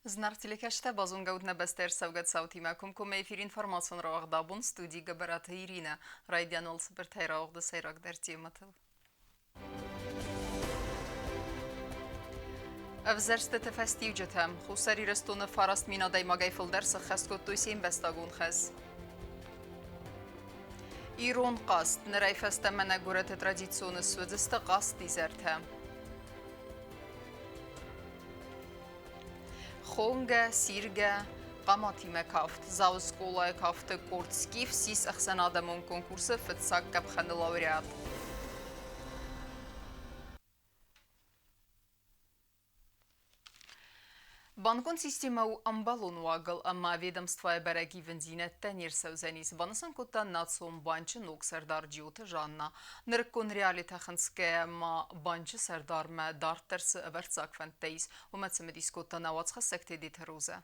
Знартиликашта базунгаудна бестер савгат сауti мәкум эфир информацион рағдабун студии габарата Ирина. Райдян олсы бір тайрауғды сайрақ дәртематыл. Авзерсте тефестив жетем. Хусари рестуны фараст мина даймагай фылдерсы хәскот туйсен бестагун хэз. Ирон қаст. Нырай фесте мәне гурете традиционы сөдісті қаст дизерте. Хонга, Сирга, Qamati kaft, Zaus Skola kaft, Kortskif, Sis Ахсан Адамон конкурсы Фетсак Капханы лауреат. Банкон системау амбалон уагыл, амма ведомства береги вензинетте нирсевзенис. Банасан кота национ банчы ног сердар джиоты жанна. Ныркон реалита хэнске ма банчы сердар ма дартерсы эверцак фэнтейс. Умэцэмэдис кота навацха секте дитерузе.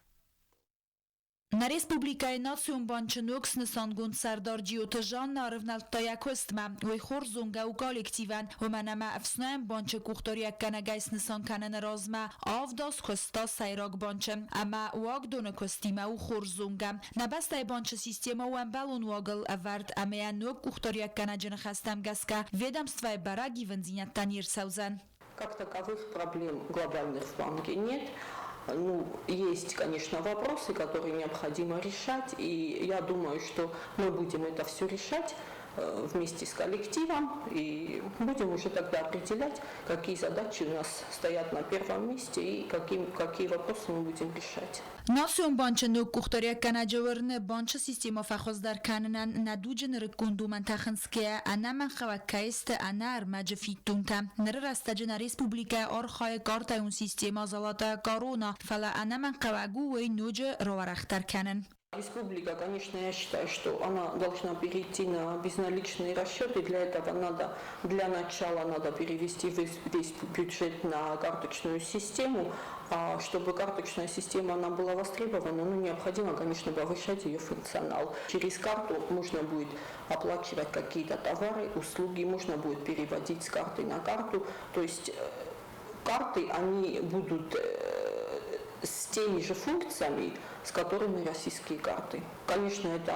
На республикай национ банчынокс нысангун сардар джиоты жанна рывналта якостма. Уй хорзунга у коллективан. Уманама афснаем банчы кухторияк канагайс нысан канен разма. Авдас хоста сайрак банчы. Ама уаг доны костима у хорзунга. Набастай банчы система у амбалун уагыл авард. Амея ног кухторияк канаджын хастам гаска. Ведомствай бараги вензинят танир саузан. Как таковых проблем глобальных в банке нет. Ну, есть, конечно, вопросы, которые необходимо решать, и я думаю, что мы будем это все решать вместе с коллективом, и будем уже тогда определять, какие задачи у нас стоят на первом месте и какие вопросы мы будем решать. ناسیون بانچ نو کختاری کنه جورن بانچ سیستم فخوز در کنن ندوج نرکندو منتخنسکه انا من خوکایست انا ارمج فیتونتم نر رستج نریسپوبلیکا آرخای کارت اون سیستم ازالات کارونا فلا انا من خوگو و نوج روارختر کنن. Республика, конечно, я считаю, что она должна перейти на безналичные расчеты. Для этого для начала надо перевести весь бюджет на карточную систему. А чтобы карточная система она была востребована, необходимо, конечно, повышать ее функционал. Через карту можно будет оплачивать какие-то товары, услуги, можно будет переводить с карты на карту. То есть карты, они будут с теми же функциями, с которыми российские карты. Конечно, это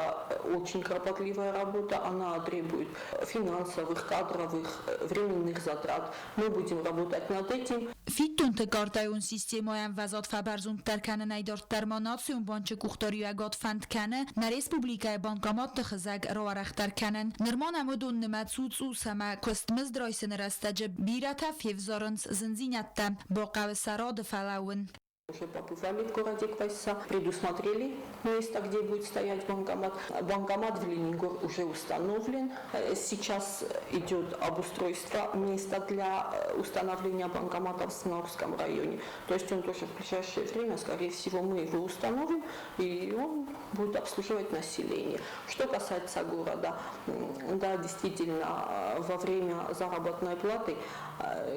очень кропотливая работа, она требует финансовых, кадровых, временных затрат. Мы будем работать над этим. فیتونت کارتایون سیستمایم وزاد فبرزون ترکنه نیدارد درماناتیون بانچه کختاری اگاد فند کنه نه ریسپوبلیکای بانکامات تخزگ رو رختر کنن نرمان امودون نمتسوز او سمه کستمز درایسن رستجه بیرتا فیفزارنس زنزینت با قو سراد فلاون. Уже побывали в городе Квайса, предусмотрели место, где будет стоять банкомат. Банкомат в Лениногорске уже установлен. Сейчас идет обустройство места для установления банкоматов в Сморском районе. То есть он тоже в ближайшее время, скорее всего, мы его установим, и он будет обслуживать население. Что касается города, да, действительно, во время заработной платы,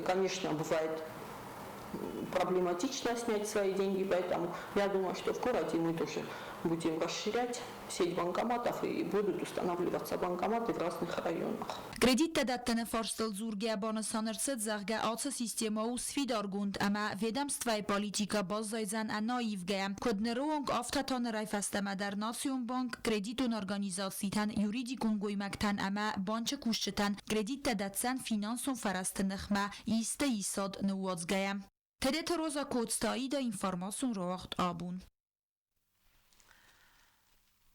конечно, бывает проблематично снять свои деньги, поэтому я думаю, что в городе мы тоже будем расширять сеть банкоматов и будут устанавливаться банкоматы в разных районах. Кредит дадтن فارستل زورگه بانسانرست زغگه آتس سیستما و سفیدارگوند اما ведомствای پالیتیکا باز زایزن اناییوگه کدنرونگ آفتتان رایفستمه در ناسیون بانک کردیتون ارگانیزاسیتن یوریدیکون گویمکتن اما بانچه کوشتن کردیت دادتسن فینانسون فرست نخمه ایسته ایساد نوازگه. تدت روزا کودستایی دا اینفارماسون رو وقت آبون.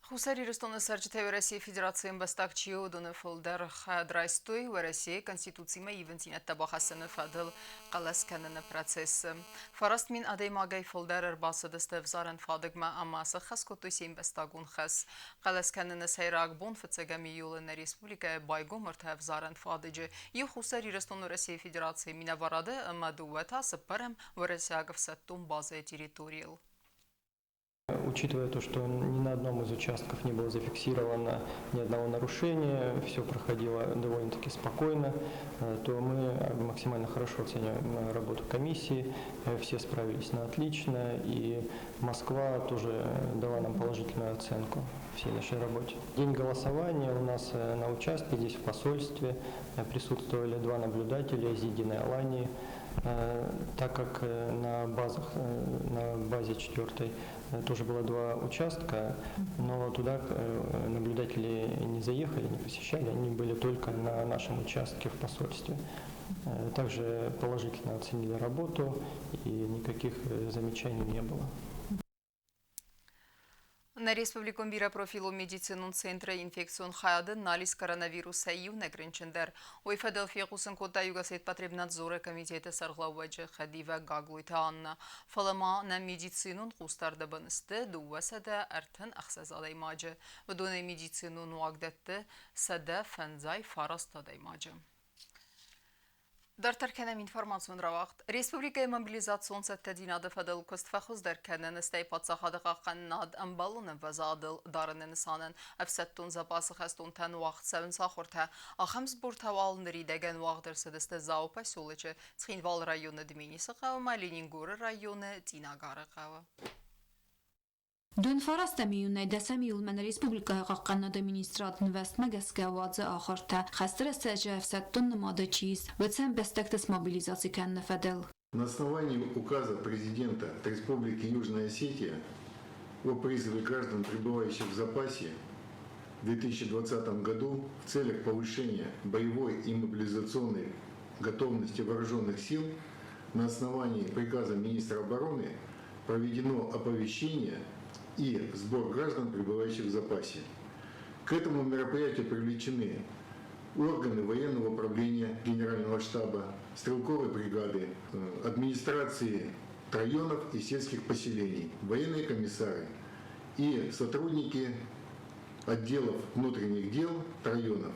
Хусари Рестона Сарчите в России Федерации Бастакчио Донефолдер Хадрайстой в России Конституцима Ивентинет Табахасена Фадл Каласканена процесс. Фараст мин Адеймагай Фолдер Эрбасадесте Взарен Фадыгма Амаса Хаскотуйсим Бастагун Хас Каласканена Сайрак Бон Фацегами Юлена Республика Байгомарта Взарен Фадыджи и Хусари Рестона России Федерации Минавараде Мадуэта Сапарем в Россиягов Саттум базы территории. Учитывая то, что ни на одном из участков не было зафиксировано ни одного нарушения, все проходило довольно-таки спокойно, то мы максимально хорошо оцениваем работу комиссии, все справились на отлично, и Москва тоже дала нам положительную оценку всей нашей работе. День голосования у нас на участке, здесь в посольстве, присутствовали 2 наблюдателя из Единой Алании. Так как на базе 4 тоже было 2 участка, но туда наблюдатели не заехали, не посещали, они были только на нашем участке в посольстве. Также положительно оценили работу и никаких замечаний не было. На республикон биропрофилу медицинун центре инфекцион хаяды нализ коронавируса и негринчендер. Ой Филадельфия Кусенкота югасет потребнадзора комитета сарглаваджи хадива гаглуйта Анна. Фалама на медицинун хустарда банысты дувасада артын ахсазадай маджи. Вдоне медицинун уагдетты сада фанзай фарастадай маджи. در ترکنم اینفورماسیون را وقت ریسپوبلیکای موبیلیزاسیون ستدیناد فدل کستفخوز در کنن استیپات سخادقا قناد امبالون وزادل دارن نسانن افسدتون زباس خستون تن وقت سون ساخورته آخمز بورتوال نریدگن وقت در سدست زاو پسولچه تخینوال رایون دمینیس قاو مالینینگور رایون تیناگار قاو. Դուն ֆարաստամիյուն է դասամիյულ մեն ռեսպուբլիկայի ղաղկաննադը մինիստրատն վաստ մագասկավadzը ախորտա խաստրը սեջը əfsəttun նմաdı չիz վեցən բեստəktəs մոբилизациикən նəfədəl. На основании указа президента Республики Южная Осетия о призыве граждан, пребывающих в запасе в 2020 году в целях повышения боевой и мобилизационной готовности вооруженных сил на основании приказа министра обороны проведено оповещение и сбор граждан, пребывающих в запасе. К этому мероприятию привлечены органы военного управления Генерального штаба, стрелковой бригады, администрации районов и сельских поселений, военные комиссары и сотрудники отделов внутренних дел районов.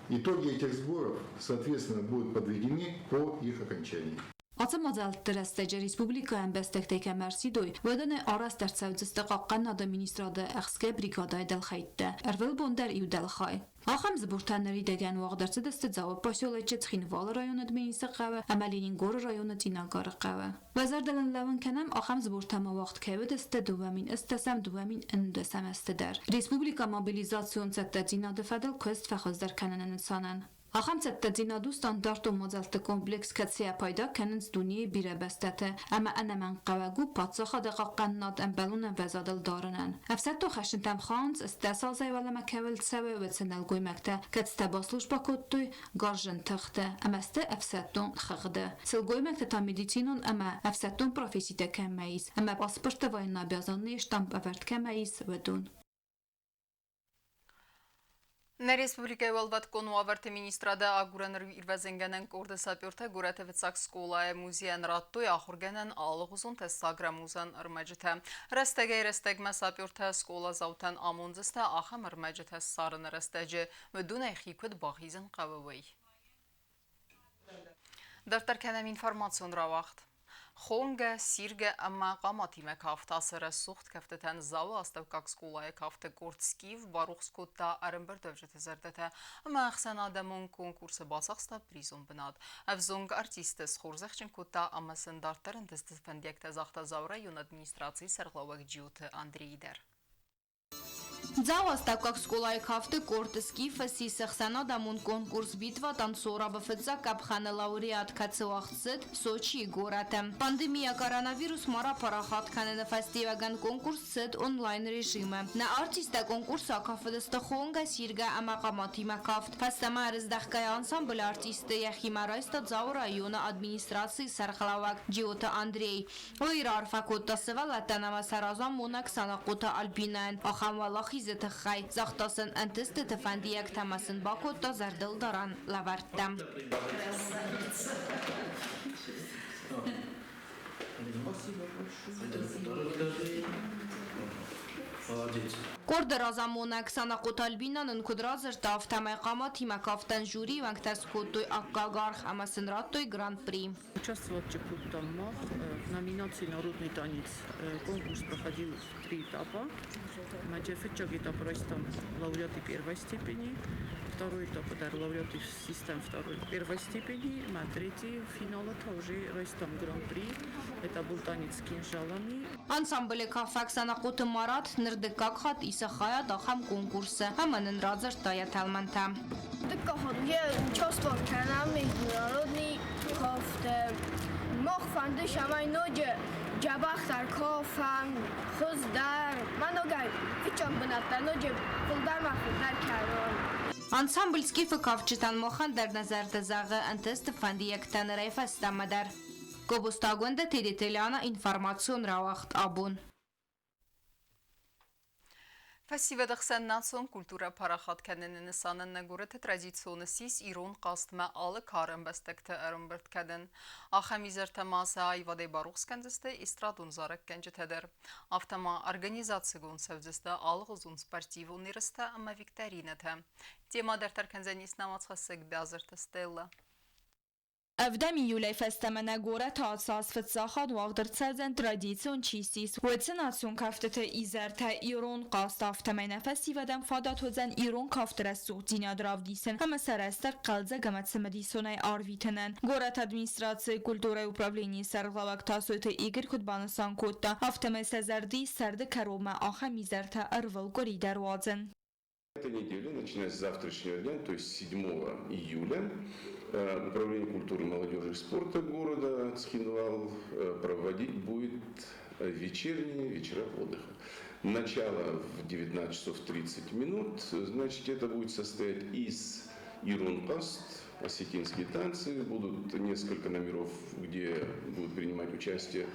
Итоги этих сборов, соответственно, будут подведены по их окончании. Ացամազալ տրաստեջը ռեսպուբլիկայն բեստեքտեքե մերսիդոյ, վդանը արաս դարձավձստը կաղկան ադամինիստրադը əxskə brigadای դəlխայտdə, ərvəl բոնդər իու դəlխայ. Ախամ զբուրտանների դեգən վաղդարցը դստը ձավը պասյոլեջը ծխինվալ ռայոնը դմենիսը qavə, əməlinin գորը ռայոնը տինագարը qavə. Վազարդələn լավն կənəm ախամ զբուրտամա վաղդ կəvə դստը դուվəmin, ըստəsəm դուվəmin ընդəsəm əstədər. Ռեսպուբլիկա մոբիլիզացիոն ծətտəծինադը ֆədəl көst fəxözdər kənənən insanən. Ախամ ծետտեծինադու ստանդարտու մոձալտը կոմպլեքս կացիա պայդա կեննց դունի բիրը բեստեթը, əmə ənəmən qavəgու պատսախադը qaqqannad əmbəlun əvəzadıl darınən. Əfsətto xəşintəm xanc, ստəsal zəyvələmə kəvəl tsəvə və tsənəl qoyməkdə, kətstə basluş bakotduy, qarjın təxtə, əməstə əfsətton xıqdı. Sıl qoyməkdə ta medicinun əmə əfsətton profesitə kəməyiz, əmə paspırtı vayın abязанные штамп əvərt kəməyiz və dun. На республикայի վալվատ կոնուավարդը մինիստրադը ագուրանր իրվազենգանեն կորդը սապյորթը գուրատը վեցակ սկոլայը մուզիան ռատտոյ ախորգանեն ալղուզուն տեսագրամուզան ըրմաջիթը։ Ռեստեգե ռեստեգմա սապյորթը սկոլա զավտան ամոնձստը ախամ ըրմաջիթը սարն ռեստեջը վդուն է խիքուտ բաղիզն qavavay։ Դարտարքանեմ ինվորմացիոն ռավաղթ։ Խոնգը, սիրգը, ամա qamati me kafta sırı suht kafteten zavu astavkak skolaya kafte kortskiv baruxskota arınbır dövcete zerdete ama axsan adamın konkursu basaqsta prizon binad. Avzong artiste sxorzexçin kota ama standartların testifendiyekte zaxta zavra yun administrasiyi sarglavak ciyutu Andreyder. Ձավ աստակակ սկոլայի կավտը կորտսկի ֆսի սխսանա դամուն կոնկուրս բիտվա տանցորա բֆծա կապխանը լաուրիատ կացվաղցըտ Սոչի գորատը։ Պանդեմիա կորոնավիրուս մարա պարախատ կանենը ֆեստիվագան կոնկուրս սըտ օնլայն ռեժիմը։ Նա արտիստա կոնկուրս ակաֆդստը խոնգա սիրգա ամաղամատիմա կավտ։ Ֆաստամա արզդախկայ անսամբլ արտիստը յախիմարայստա ձավ ռայոնը ադմինիստրացի սարխլավակ ջիոտը Անդրեյ։ Ոյր արֆակոտա սվալ ատանամա սարազան մոնակ սանակոտա ալբինան։ Ախամվալախ Խիզը խայ զախտասն ընտստը տվանդիակ թամասն բակոտա զարդել դարան լավարտամ։ Կորդը ռազամոնակ սանակոտ ալբինան ընկուդրազր տավ թամայ qamat հիմակավտան ժուրի վանկտաս կոտոյ ակկագարխ ամասնրատոյ гран при. Участвовал в Чепут-Таммах в номинации «Народный танец». Конкурс проходил в 3 этапа. Маджефетчак этап Ростом лауреаты первой степени, второй этап лауреаты систем первой степени, а третий финал это уже Ростом гран-при. Это был танец с кинжалами. Անսամբլը կաֆաքսանակոտը մարատ նրդկակ խատ իսախայա դախամ կոնկուրսը համանն ռազր տայաթալմանտա Я участвовал в канале «Международный kofte, mochfande shamay noje, jabakhtar kofam, khuzdar, manogai, ficham banatar noje, puldar mafudar karon. Ансамбль скификов читан мохан дар назар дазагы антест фандияк танрай фастамадар. Гобустагунда тедителяна информацион равахт абун. Фестиваль Национ культура парахат каден нсанен нагурет традиционный сис ирон кастма алы карен бестекте эрумберт каден. Ахамизер темаса айваде барухс кандесте истрадун зарек кенджетедер. Автома организация гон севдесте алгызун спортиву нересте ама викторинете. Тема дертер кензенис намацхасек бязерте стелла. افدم یولی فستمنه گوره تا اساس فتزاخاد واقدر تسازن ترادیسیون چیستیس و تناسیون کفتت ایزر تا ایرون قاست افتمنه فستیودم فادات وزن ایرون کفتر از سوق دینیا دراو دیسن همه سرستر قلزه گمت سمدیسونای آرویتنن گوره تا ادمینستراسی کلتوره управлінی سرغلاوک تاسویت ایگر کدبانستان کتا افتمه سزردی سرد کرومه آخه میزر تا ارول گوری دروازن. Эта неделя, начиная с завтрашнего дня, то есть 7 июля, Управление культуры, молодежи и спорта города Цхинвал проводить будет вечерние вечера отдыха. Начало в 19 часов 30 минут, значит, это будет состоять из Ирун-Каст, осетинские танцы, будут несколько номеров, где будут принимать участие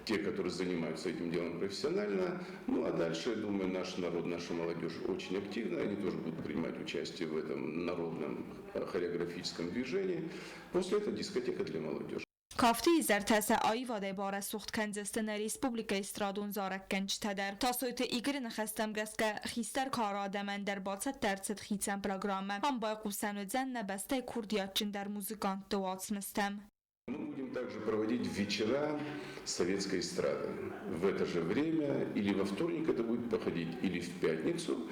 те, которые занимаются этим делом профессионально. Ну а дальше, я думаю, наш народ, наша молодежь очень активна. Они тоже будут принимать участие в этом народном хореографическом движении. После этого дискотека для молодежи. کافتی زرتاسه آیواده باره سوخت کنزستن ریسپوبلیک استرادون زارک کنج تدر تا سویت ایگر نخستم گست که خیستر کارادمن در باست درست خیتن پروگرامه هم با قوسن و زن نبسته کردیاتچن در موزیکان دوات مستم. Мы будем также проводить вечера советской эстрады. В это же время, или во вторник это будет проходить, или в пятницу,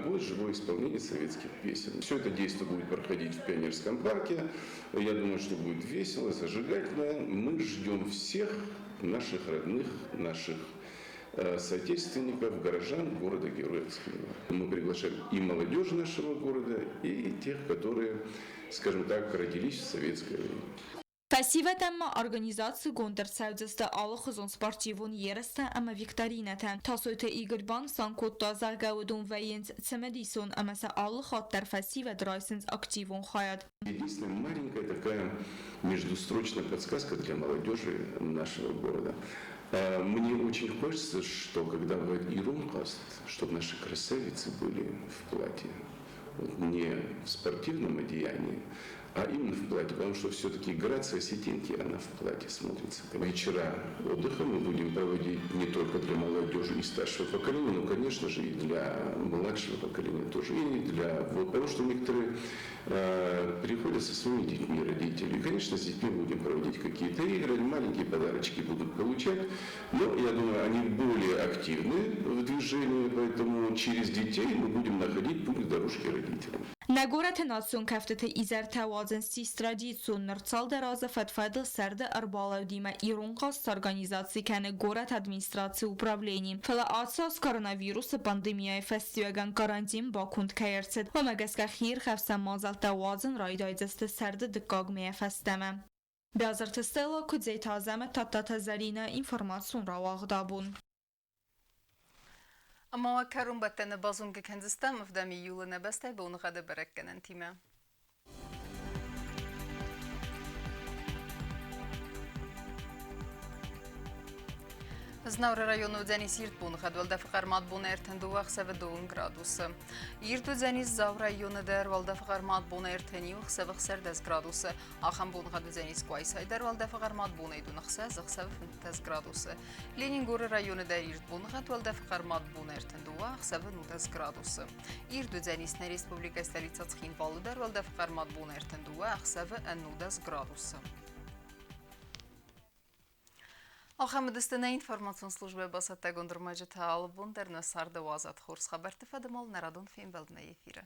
будет живое исполнение советских песен. Все это действие будет проходить в Пионерском парке. Я думаю, что будет весело, зажигательно. Мы ждем всех наших родных, наших соотечественников, горожан города-героя Цхинвала. Мы приглашаем и молодежь нашего города, и тех, которые, скажем так, родились в советское время. Festival اما organizace گندر سوزسته آل خزون سپارتیون یرسته اما ویکتورینته تا سویت ایگربان سانکوت دازر گودون و ینز سمدیسون اما سا آل خاط در festival драйсенс активون خواهد. Единственная маленькая такая междустрочная подсказка для молодежи нашего города. Мне очень хочется, что когда бывает Ирун-Каст, чтобы наши красавицы были в платье. Вот не в спортивном одеянии, а именно в платье, потому что все-таки грация осетинки, она в платье смотрится. Вечера отдыха мы будем проводить не только для молодежи и старшего поколения, но, конечно же, и для младшего поколения тоже, и для... Вот, потому что некоторые приходят со своими детьми, родители. И, конечно, с детьми будем проводить какие-то игры, маленькие подарочки будут получать, но, я думаю, они более активны в движении, поэтому через детей мы будем находить путь к дорожке родителям. نگورت ناسون کفتت ایزر توازن سیسترادیسون نرسال دراز فتفادل سرد اربالا دیما ایرون قاست ارگانیزاسی کنه گورت ادمینستراسی управлением. فلا آتساس کاروناویروس پاندمیای فستیوگان کارانتین با کند کهرسد و مگس که خیر خفصم مازل توازن رایدایزست سرد دکاگ میفستمه. بیازرت استلا کدزی تازمه تاتا زرینه اینفرماسیون را واغدابون. اما کرون بتن بازون که کندستم افدامی یول نبسته به اون غده برکن تیمه. Знавр району Дзенис Иртбун хадвал дафқармат бун эртенду вахсаве 2 градус. Ирту Дзенис зав району дар вал дафқармат бун эртени вахсаве 10 градус. Ахам бун хаду Дзенис Квайсай дар вал дафқармат бун эйду нахса захсаве 15 градус. Ленингор району дар Иртбун хадвал дафқармат бун эртенду вахсаве 0 градус. Ирту Дзенис на республика столица Цхинвал дар вал дафқармат бун эртенду вахсаве 0 градус. Ахамедистане информацион службе басатта гондурмаҷи таалбун дар насар 12 хурс хабар тифадамол нарадон фин белдна эфира.